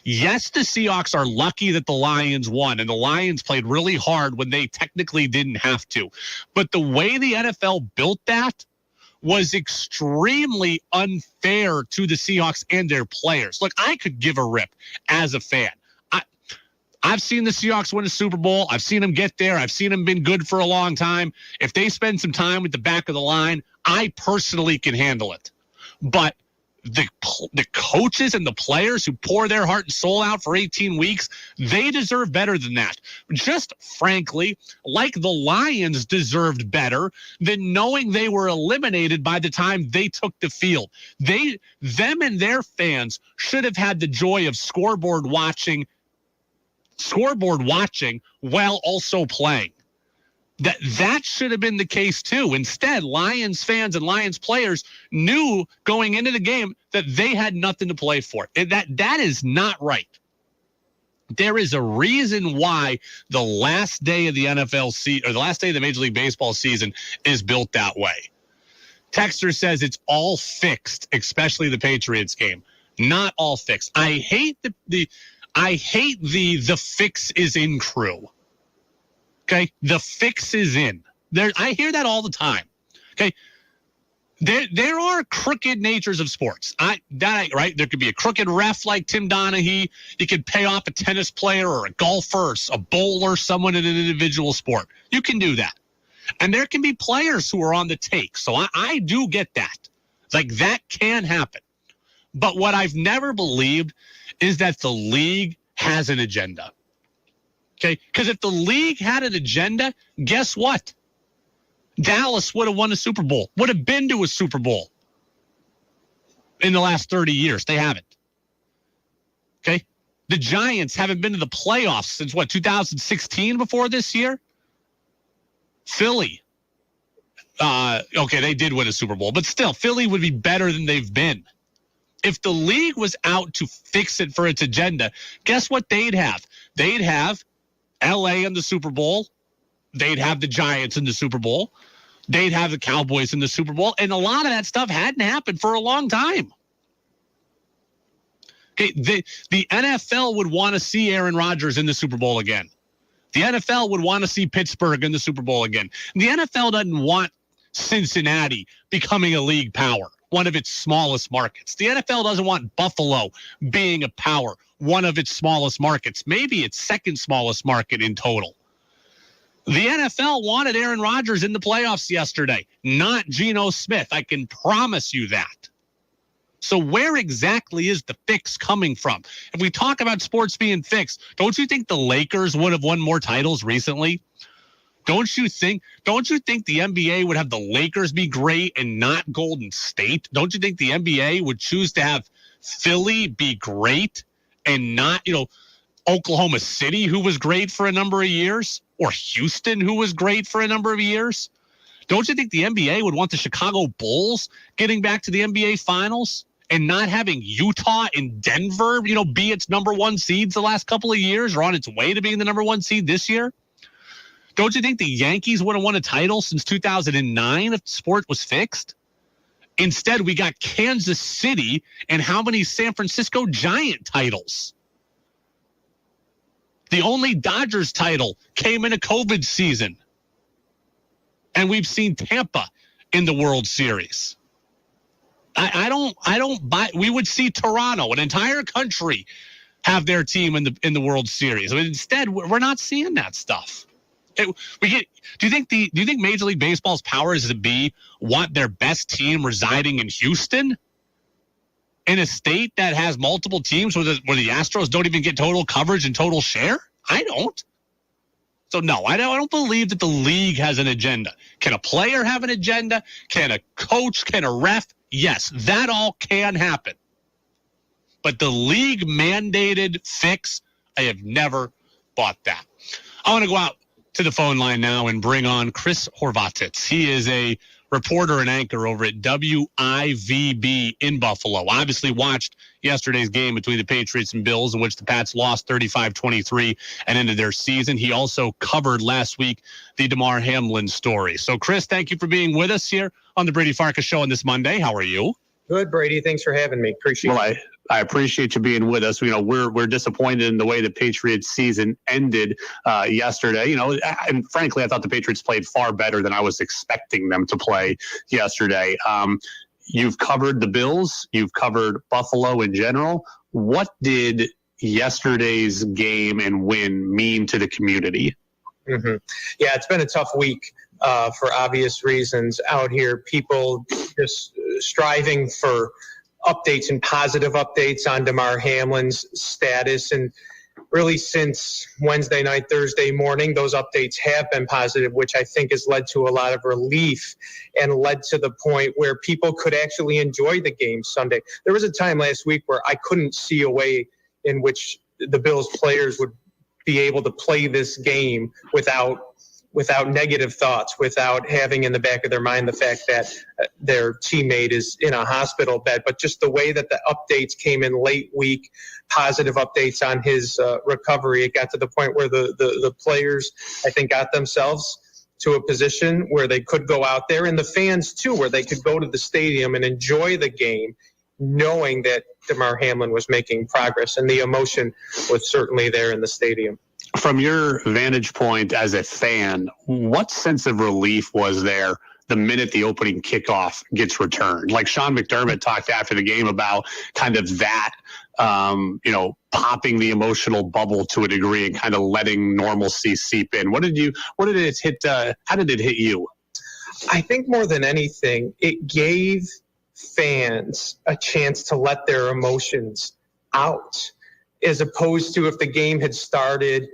Yes, the Seahawks are lucky that the Lions won, and the Lions played really hard when they technically didn't have to. But the way the NFL built that was extremely unfair to the Seahawks and their players. Look, I could give a rip as a fan. I've seen the Seahawks win a Super Bowl. I've seen them get there. I've seen them been good for a long time. If they spend some time with the back of the line, I personally can handle it. But the coaches and the players who pour their heart and soul out for 18 weeks, they deserve better than that. Just frankly, like the Lions deserved better than knowing they were eliminated by the time they took the field. Them and their fans should have had the joy of scoreboard watching while also playing. That should have been the case too. Instead, Lions fans and Lions players knew going into the game that they had nothing to play for. That is not right. There is a reason why the last day of the NFL season, or the last day of the Major League Baseball season, is built that way. Texter says it's all fixed, especially the Patriots game. Not all fixed. I hate the fix is in crew. Okay, the fix is in there. I hear that all the time. Okay, there are crooked natures of sports. Right. There could be a crooked ref like Tim Donaghy. You could pay off a tennis player or a golfer or a bowler, someone in an individual sport. You can do that, and there can be players who are on the take. So I do get that. Like that can happen. But what I've never believed is that the league has an agenda. Okay? Because if the league had an agenda, guess what? Dallas would have won a Super Bowl, would have been to a Super Bowl in the last 30 years. They haven't. Okay? The Giants haven't been to the playoffs since 2016 before this year? Philly. Okay, they did win a Super Bowl, but still, Philly would be better than they've been. If the league was out to fix it for its agenda, guess what they'd have? They'd have LA in the Super Bowl. They'd have the Giants in the Super Bowl. They'd have the Cowboys in the Super Bowl. And a lot of that stuff hadn't happened for a long time. Okay, the NFL would want to see Aaron Rodgers in the Super Bowl again. The NFL would want to see Pittsburgh in the Super Bowl again. The NFL doesn't want Cincinnati becoming a league power, one of its smallest markets. The NFL doesn't want Buffalo being a power, one of its smallest markets, maybe its second smallest market in total. The NFL wanted Aaron Rodgers in the playoffs yesterday, not Geno Smith. I can promise you that. So where exactly is the fix coming from? If we talk about sports being fixed, don't you think the Lakers would have won more titles recently? Don't you think the NBA would have the Lakers be great and not Golden State? Don't you think the NBA would choose to have Philly be great and not, Oklahoma City, who was great for a number of years, or Houston, who was great for a number of years? Don't you think the NBA would want the Chicago Bulls getting back to the NBA Finals and not having Utah and Denver, be its number one seeds the last couple of years or on its way to being the number one seed this year? Don't you think the Yankees would have won a title since 2009 if the sport was fixed? Instead, we got Kansas City and how many San Francisco Giant titles? The only Dodgers title came in a COVID season. And we've seen Tampa in the World Series. I don't buy. We would see Toronto, an entire country, have their team in the World Series. I mean, instead, we're not seeing that stuff. Do you think Major League Baseball's powers to be want their best team residing in Houston, in a state that has multiple teams where the Astros don't even get total coverage and total share? I don't. So no, I don't believe that the league has an agenda. Can a player have an agenda? Can a coach? Can a ref? Yes, that all can happen. But the league mandated fix, I have never bought that. I want to go out to the phone line now and bring on Chris Horvatitz. He is a reporter and anchor over at WIVB in Buffalo. Obviously watched yesterday's game between the Patriots and Bills, in which the Pats lost 35-23 and ended their season. He also covered last week the Damar Hamlin story. So, Chris, thank you for being with us here on the Brady Farkas Show on this Monday. How are you? Good, Brady. Thanks for having me. Appreciate it. I appreciate you being with us. We're disappointed in the way the Patriots season ended yesterday. And frankly, I thought the Patriots played far better than I was expecting them to play yesterday. You've covered the Bills. You've covered Buffalo in general. What did yesterday's game and win mean to the community? Mm-hmm. Yeah, it's been a tough week for obvious reasons out here. People just striving for updates and positive updates on Damar Hamlin's status. And really since Wednesday night, Thursday morning, those updates have been positive, which I think has led to a lot of relief and led to the point where people could actually enjoy the game Sunday. There was a time last week where I couldn't see a way in which the Bills players would be able to play this game without negative thoughts, without having in the back of their mind the fact that their teammate is in a hospital bed. But just the way that the updates came in late week, positive updates on his recovery, it got to the point where the players, I think, got themselves to a position where they could go out there, and the fans too, where they could go to the stadium and enjoy the game, knowing that Damar Hamlin was making progress, and the emotion was certainly there in the stadium. From your vantage point as a fan, what sense of relief was there the minute the opening kickoff gets returned? Like Sean McDermott talked after the game about kind of that, popping the emotional bubble to a degree and kind of letting normalcy seep in. How did it hit you? I think more than anything, it gave fans a chance to let their emotions out, as opposed to if the game had started,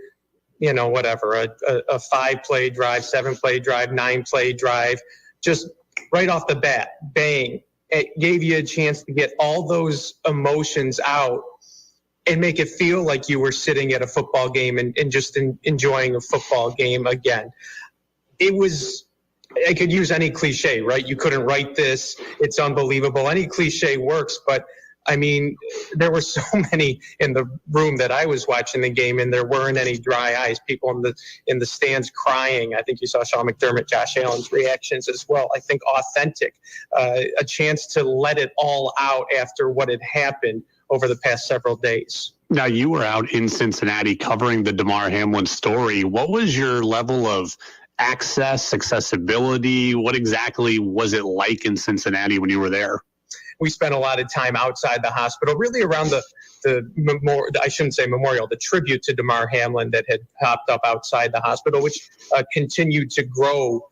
a 5-play drive, 7-play drive, 9-play drive, just right off the bat, bang. It gave you a chance to get all those emotions out and make it feel like you were sitting at a football game and just enjoying a football game again. I could use any cliche, right? You couldn't write this. It's unbelievable. Any cliche works, but I mean, there were so many in the room that I was watching the game, and there weren't any dry eyes. People in the stands crying. I think you saw Sean McDermott, Josh Allen's reactions as well. I think authentic, a chance to let it all out after what had happened over the past several days. Now, you were out in Cincinnati covering the Damar Hamlin story. What was your level of accessibility? What exactly was it like in Cincinnati when you were there? We spent a lot of time outside the hospital, really around the tribute to Damar Hamlin that had popped up outside the hospital, which continued to grow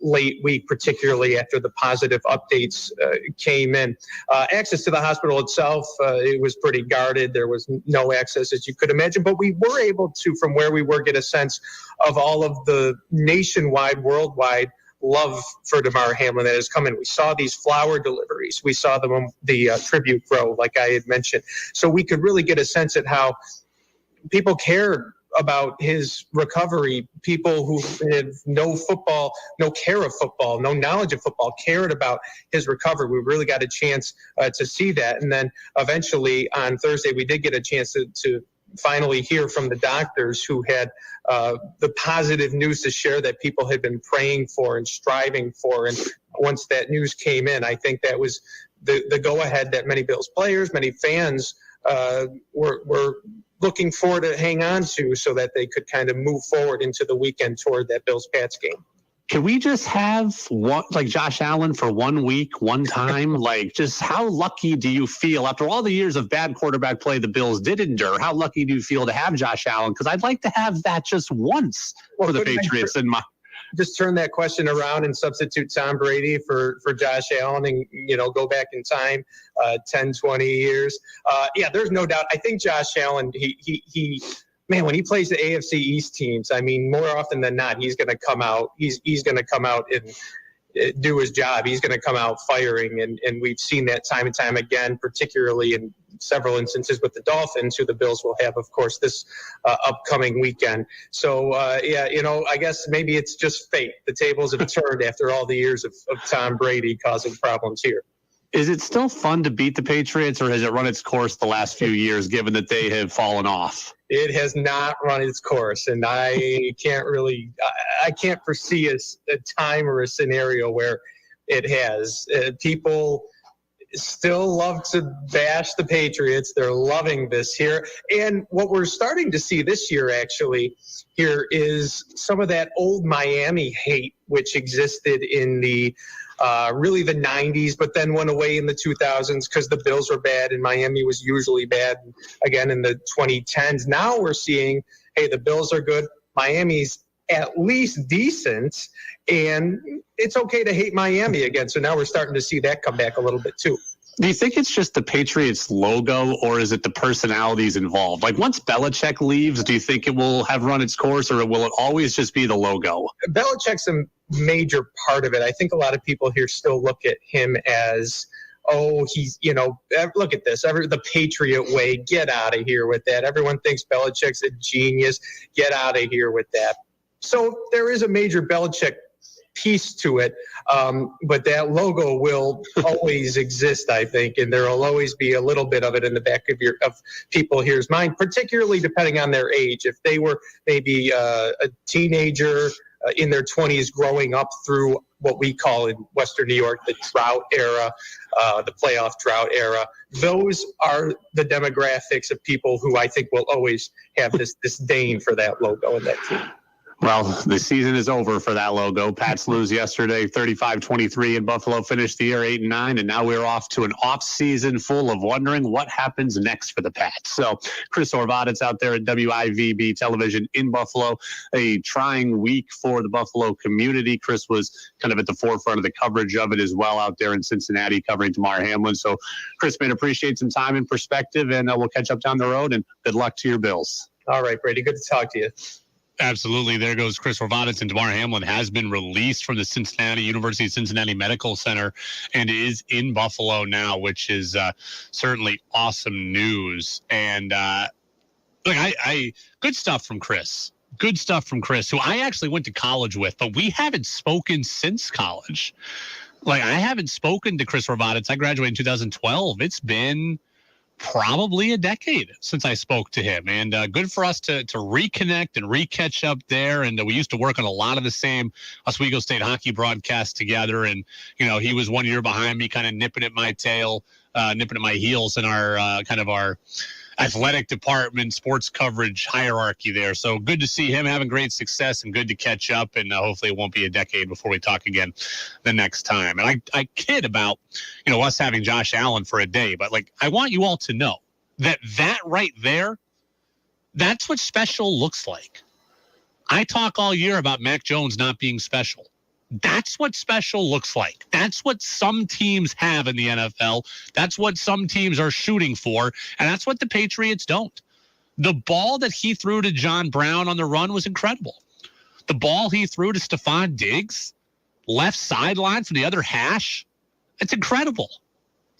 late week, particularly after the positive updates came in. Access to the hospital itself, it was pretty guarded. There was no access, as you could imagine, but we were able to, from where we were, get a sense of all of the nationwide, worldwide love for Damar Hamlin that has come in. We saw these flower deliveries. We saw the tribute grow, like I had mentioned. So we could really get a sense at how people cared about his recovery. People who had no care of football, no knowledge of football, cared about his recovery. We really got a chance to see that. And then eventually on Thursday, we did get a chance to finally hear from the doctors who had the positive news to share that people had been praying for and striving for. And once that news came in, I think that was the go-ahead that many Bills players, many fans were looking forward to hang on to, so that they could kind of move forward into the weekend toward that Bills-Pats game. Can we just have Josh Allen for 1 week, one time? Just how lucky do you feel after all the years of bad quarterback play the Bills did endure? How lucky do you feel to have Josh Allen? Because I'd like to have that just once for the Patriots. Just turn that question around and substitute Tom Brady for Josh Allen and, go back in time 10, 20 years. There's no doubt. I think Josh Allen, when he plays the AFC East teams, I mean, more often than not, he's going to come out. He's going to come out and do his job. He's going to come out firing, and we've seen that time and time again, particularly in several instances with the Dolphins, who the Bills will have, of course, this upcoming weekend. So, I guess maybe it's just fate. The tables have turned after all the years of Tom Brady causing problems here. Is it still fun to beat the Patriots, or has it run its course the last few years, given that they have fallen off? It has not run its course, and I can't foresee a time or a scenario where it has. People still love to bash the Patriots. They're loving this here. And what we're starting to see this year, actually, here is some of that old Miami hate, which existed in the really the 90s, but then went away in the 2000s because the Bills were bad and Miami was usually bad again in the 2010s. Now we're seeing, hey, the Bills are good. Miami's at least decent, and it's okay to hate Miami again. So now we're starting to see that come back a little bit too. Do you think it's just the Patriots logo, or is it the personalities involved? Once Belichick leaves, do you think it will have run its course, or will it always just be the logo? Belichick's a major part of it. I think a lot of people here still look at him as, he's, look at this, the Patriot way, get out of here with that. Everyone thinks Belichick's a genius, get out of here with that. So there is a major Belichick piece to it, but that logo will always exist, I think, and there will always be a little bit of it in the back of people here's mind, particularly depending on their age. If they were maybe a teenager in their 20s growing up through what we call in Western New York the drought era, the playoff drought era, those are the demographics of people who I think will always have this disdain for that logo and that team. Well, the season is over for that logo. Pats lose yesterday, 35-23, and Buffalo finished the year 8-9, and now we're off to an off season full of wondering what happens next for the Pats. So, Chris Orvadit's out there at WIVB Television in Buffalo. A trying week for the Buffalo community. Chris was kind of at the forefront of the coverage of it as well out there in Cincinnati covering Damar Hamlin. So, Chris, man, appreciate some time and perspective, and we'll catch up down the road, and good luck to your Bills. All right, Brady, good to talk to you. Absolutely. There goes Chris Orvadit, and Damar Hamlin has been released from the University of Cincinnati Medical Center and is in Buffalo now, which is certainly awesome news. And good stuff from Chris. Good stuff from Chris, who I actually went to college with, but we haven't spoken since college. I haven't spoken to Chris Orvadit. I graduated in 2012. It's been probably a decade since I spoke to him, and good for us to reconnect and recatch up there. And we used to work on a lot of the same Oswego State hockey broadcasts together, and he was 1 year behind me, kind of nipping at my tail, nipping at my heels in our athletic department, sports coverage hierarchy there. So good to see him having great success and good to catch up. And hopefully it won't be a decade before we talk again the next time. And I kid about, us having Josh Allen for a day, but I want you all to know that right there, that's what special looks like. I talk all year about Mac Jones not being special. That's what special looks like. That's what some teams have in the NFL. That's what some teams are shooting for, and that's what the Patriots don't. The ball that he threw to John Brown on the run was incredible. The ball he threw to Stephon Diggs, left sideline from the other hash, it's incredible.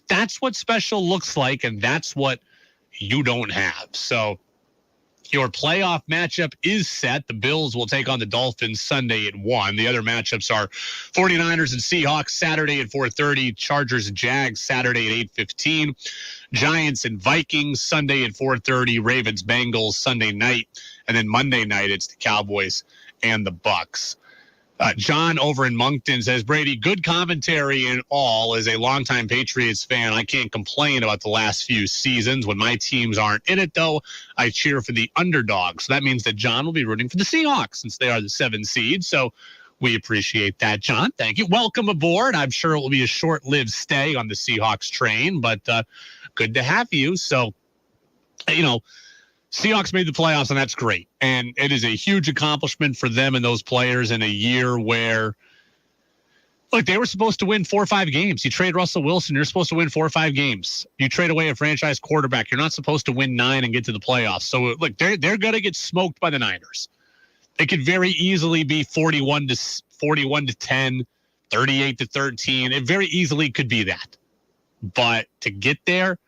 That's what special looks like, and that's what you don't have. So your playoff matchup is set. The Bills will take on the Dolphins Sunday at 1. The other matchups are 49ers and Seahawks Saturday at 4:30, Chargers and Jags Saturday at 8:15, Giants and Vikings Sunday at 4:30, Ravens Bengals Sunday night, and then Monday night it's the Cowboys and the Bucks. John over in Moncton says, Brady, good commentary in all. As a longtime Patriots fan, I can't complain about the last few seasons. When my teams aren't in it, though, I cheer for the underdog. So that means that John will be rooting for the Seahawks since they are the 7 seed. So we appreciate that, John. Thank you. Welcome aboard. I'm sure it will be a short-lived stay on the Seahawks train, but good to have you. So, Seahawks made the playoffs, and that's great. And it is a huge accomplishment for them and those players in a year where, they were supposed to win 4 or 5 games. You trade Russell Wilson, you're supposed to win 4 or 5 games. You trade away a franchise quarterback, you're not supposed to win 9 and get to the playoffs. So, they're going to get smoked by the Niners. It could very easily be 41-10, 38-13. It very easily could be that. But to get there,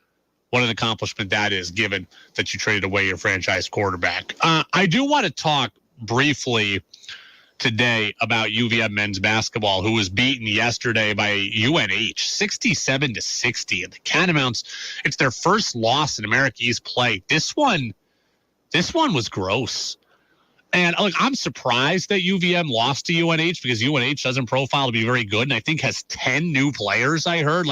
what an accomplishment that is, given that you traded away your franchise quarterback. I do want to talk briefly today about UVM men's basketball, who was beaten yesterday by UNH 67-60. And the Catamounts, it's their first loss in America East play. This one was gross. And I'm surprised that UVM lost to UNH because UNH doesn't profile to be very good, and I think has 10 new players. I heard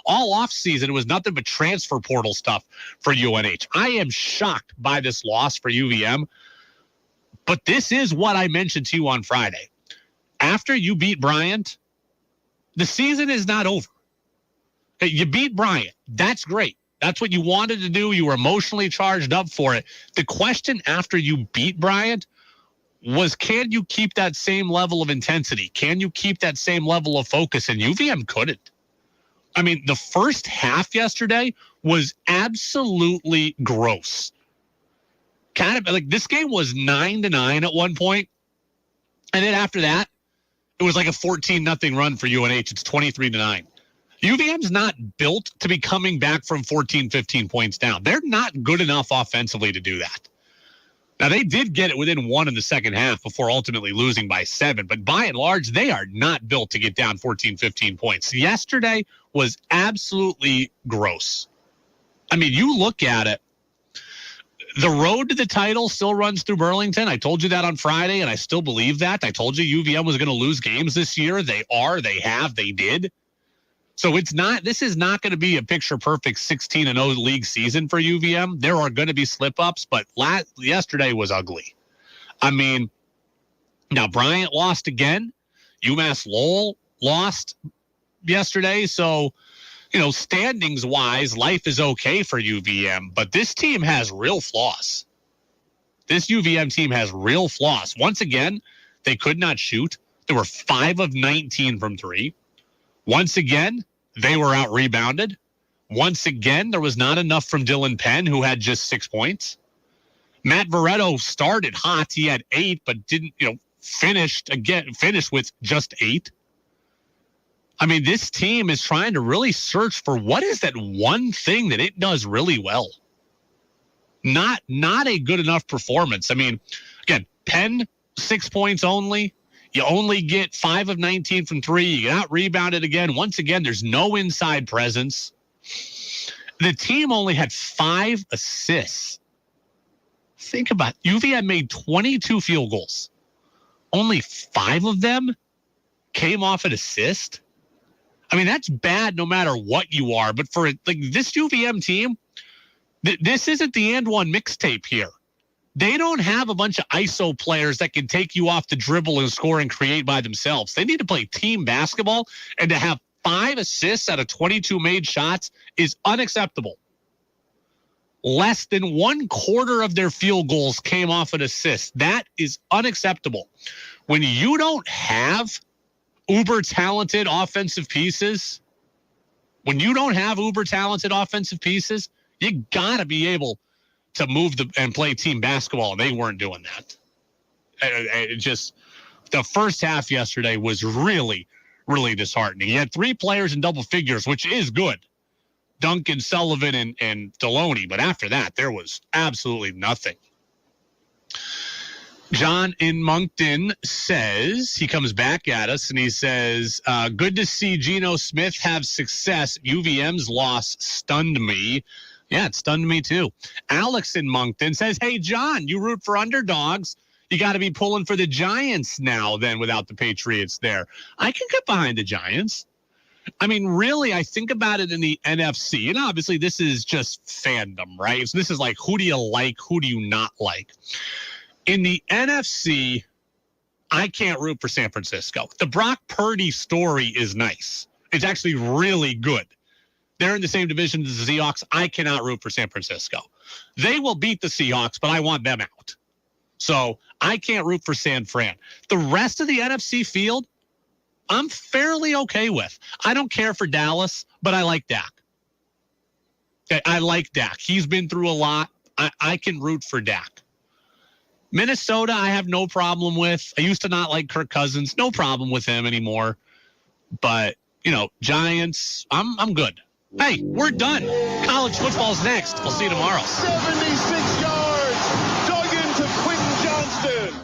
all off season, it was nothing but transfer portal stuff for UNH. I am shocked by this loss for UVM, but this is what I mentioned to you on Friday. After you beat Bryant, the season is not over. You beat Bryant. That's great. That's what you wanted to do. You were emotionally charged up for it. The question after you beat Bryant was, can you keep that same level of intensity? Can you keep that same level of focus? And UVM couldn't. I mean, the first half yesterday was absolutely gross. Kind of this game was 9-9 at one point. And then after that, it was like a 14-0 run for UNH. It's 23-9. UVM's not built to be coming back from 14, 15 points down. They're not good enough offensively to do that. Now, they did get it within 1 in the second half before ultimately losing by 7. But by and large, they are not built to get down 14, 15 points. Yesterday was absolutely gross. I mean, you look at it. The road to the title still runs through Burlington. I told you that on Friday, and I still believe that. I told you UVM was going to lose games this year. They are. They have. They did. So this is not going to be a picture-perfect 16-0 league season for UVM. There are going to be slip-ups, but yesterday was ugly. I mean, now Bryant lost again. UMass Lowell lost yesterday. So, standings-wise, life is okay for UVM, but this team has real flaws. This UVM team has real flaws. Once again, they could not shoot. They were 5 of 19 from 3. Once again, they were out-rebounded. Once again, there was not enough from Dylan Penn, who had just 6 points. Matt Veretto started hot. He had 8, but didn't, finished with just 8. I mean, this team is trying to really search for what is that one thing that it does really well. Not a good enough performance. I mean, again, Penn, 6 points only. You only get 5 of 19 from 3. You get out-rebounded again. Once again, there's no inside presence. The team only had 5 assists. Think about it. UVM made 22 field goals. Only 5 of them came off an assist. I mean, that's bad no matter what you are. But for this UVM team, This isn't the and one mixtape here. They don't have a bunch of ISO players that can take you off the dribble and score and create by themselves. They need to play team basketball, and to have 5 assists out of 22 made shots is unacceptable. Less than 1/4 of their field goals came off an assist. That is unacceptable. When you don't have uber talented offensive pieces, you got to be able to move and play team basketball. And they weren't doing that. The first half yesterday was really, really disheartening. You had 3 players in double figures, which is good. Duncan, Sullivan, and Deloney. But after that, there was absolutely nothing. John in Moncton says, he comes back at us and he says, good to see Geno Smith have success. UVM's loss stunned me. Yeah, it stunned me too. Alex in Moncton says, hey, John, you root for underdogs. You got to be pulling for the Giants now then without the Patriots there. I can get behind the Giants. I mean, really, I think about it in the NFC. And obviously, this is just fandom, right? So this is like, who do you like? Who do you not like? In the NFC, I can't root for San Francisco. The Brock Purdy story is nice. It's actually really good. They're in the same division as the Seahawks. I cannot root for San Francisco. They will beat the Seahawks, but I want them out. So I can't root for San Fran. The rest of the NFC field, I'm fairly okay with. I don't care for Dallas, but I like Dak. I like Dak. He's been through a lot. I can root for Dak. Minnesota, I have no problem with. I used to not like Kirk Cousins. No problem with him anymore. But, Giants, I'm good. Hey, we're done. College football's next. We'll see you tomorrow. 76 yards. Dug into Quentin Johnston.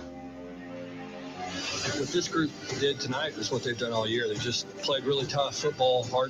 What this group did tonight is what they've done all year. They just played really tough football, hard